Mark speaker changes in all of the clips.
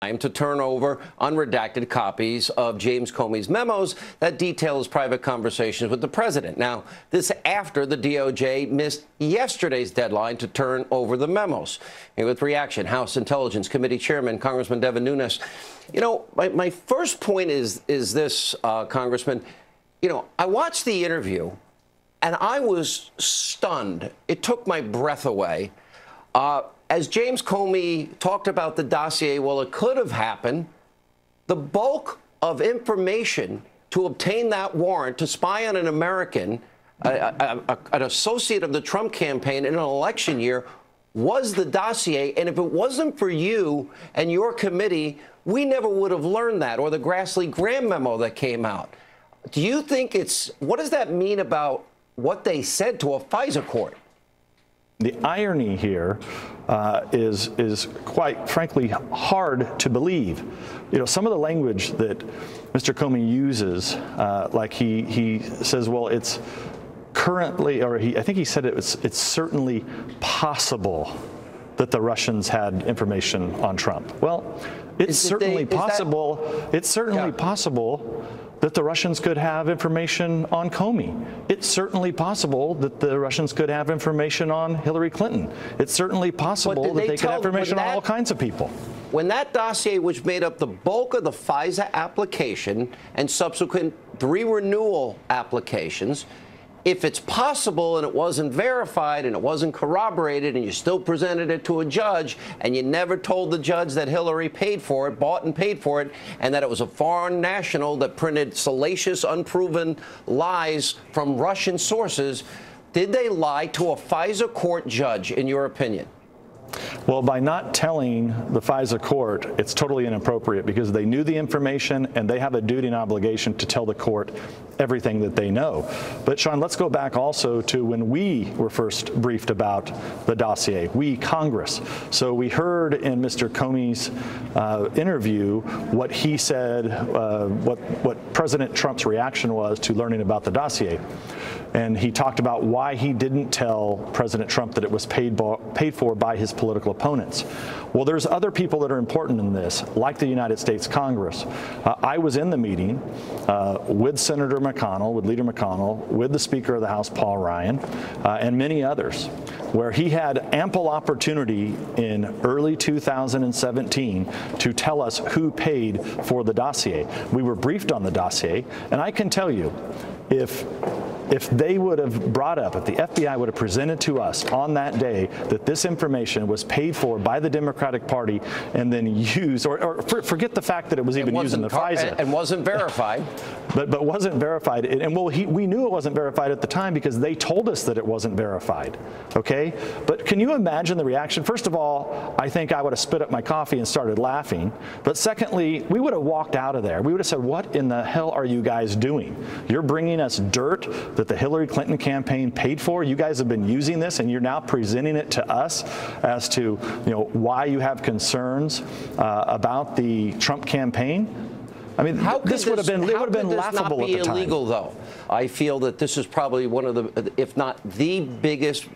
Speaker 1: to turn over unredacted copies of James Comey's memos that detail his private conversations with the president. Now, this after the DOJ missed yesterday's deadline to turn over the memos. And with reaction, House Intelligence Committee Chairman Congressman Devin Nunes. You know, my first point is this, Congressman. You know, I watched the interview and I was stunned. It took my breath away. As James Comey talked about the dossier, well, it could have happened. The bulk of information to obtain that warrant to spy on an American, an associate of the Trump campaign in an election year, was the dossier. And if it wasn't for you and your committee, we never would have learned that, or the Grassley-Graham memo that came out. Do you think what does that mean about what they said to a FISA court?
Speaker 2: The irony here is quite frankly hard to believe. You know, some of the language that Mr. Comey uses, like he says, well, it's currently, or I think he said it's certainly possible that the Russians had information on Trump. Well, it's certainly possible. It's certainly possible that the Russians could have information on Comey. It's certainly possible that the Russians could have information on Hillary Clinton. It's certainly possible that they could have information on all kinds of people.
Speaker 1: When that dossier, which made up the bulk of the FISA application and subsequent 3 renewal applications, if it's possible and it wasn't verified and it wasn't corroborated and you still presented it to a judge and you never told the judge that Hillary paid for it, bought and paid for it, and that it was a foreign national that printed salacious, unproven lies from Russian sources, did they lie to a FISA court judge, in your opinion?
Speaker 2: Well, by not telling the FISA court, it's totally inappropriate because they knew the information and they have a duty and obligation to tell the court everything that they know. But Sean, let's go back also to when we were first briefed about the dossier, we, Congress. So we heard in Mr. Comey's interview what he said, what President Trump's reaction was to learning about the dossier. And he talked about why he didn't tell President Trump that it was paid for by his political opponents. Well, there's other people that are important in this, like the United States Congress. I was in the meeting with Senator McConnell, with Leader McConnell, with the Speaker of the House, Paul Ryan, and many others, where he had ample opportunity in early 2017 to tell us who paid for the dossier. We were briefed on the dossier, and I can tell you, if they would have brought up, if the FBI would have presented to us on that day that this information was paid for by the Democratic Party and then used, or forget the fact that it was even used in the FISA.
Speaker 1: And wasn't verified.
Speaker 2: But wasn't verified. And well, we knew it wasn't verified at the time because they told us that it wasn't verified. Okay? But can you imagine the reaction? First of all, I think I would have spit up my coffee and started laughing. But secondly, we would have walked out of there. We would have said, what in the hell are you guys doing? You're bringing us dirt that the Hillary Clinton campaign paid for. You guys have been using this, and you're now presenting it to us as to, you know, why you have concerns about the Trump campaign. I mean, this would have been laughable at the time. Illegal, though.
Speaker 1: I feel that this is probably one of the, if not the biggest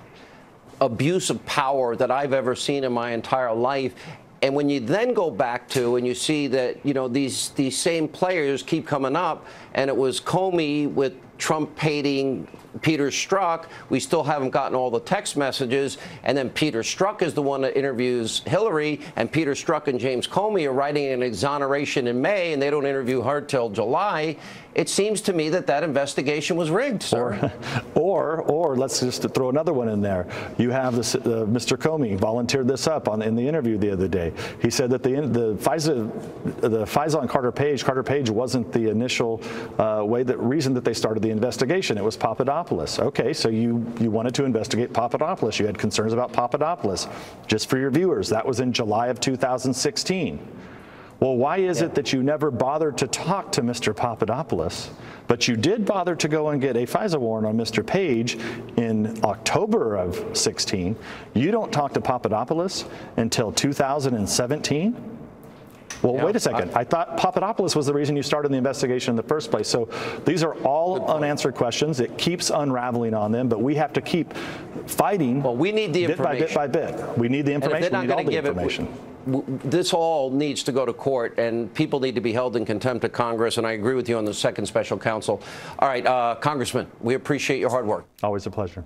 Speaker 1: abuse of power that I've ever seen in my entire life. And when you then go back to and you see that, you know, these same players keep coming up, and it was Comey with Trump hating Peter Strzok. We still haven't gotten all the text messages. And then Peter Strzok is the one that interviews Hillary, and Peter Strzok and James Comey are writing an exoneration in May, and they don't interview her till July. It seems to me that that investigation was rigged, sir.
Speaker 2: Or let's just throw another one in there. You have this, Mr. Comey volunteered this up in the interview the other day. He said that the FISA on Carter Page wasn't the initial reason that they started the investigation. It was Papadopoulos. Okay, so you wanted to investigate Papadopoulos. You had concerns about Papadopoulos. Just for your viewers, that was in July of 2016. Well, why is it that you never bothered to talk to Mr. Papadopoulos, but you did bother to go and get a FISA warrant on Mr. Page in October of 16? You don't talk to Papadopoulos until 2017? Well, wait a second. I thought Papadopoulos was the reason you started the investigation in the first place. So these are all unanswered questions. It keeps unraveling on them, but we have to keep fighting.
Speaker 1: Well, we need the information.
Speaker 2: Bit by bit by bit. We need the information. We need all the information.
Speaker 1: this all needs to go to court, and people need to be held in contempt of Congress. And I agree with you on the second special counsel. All right, Congressman, we appreciate your hard work.
Speaker 2: Always a pleasure.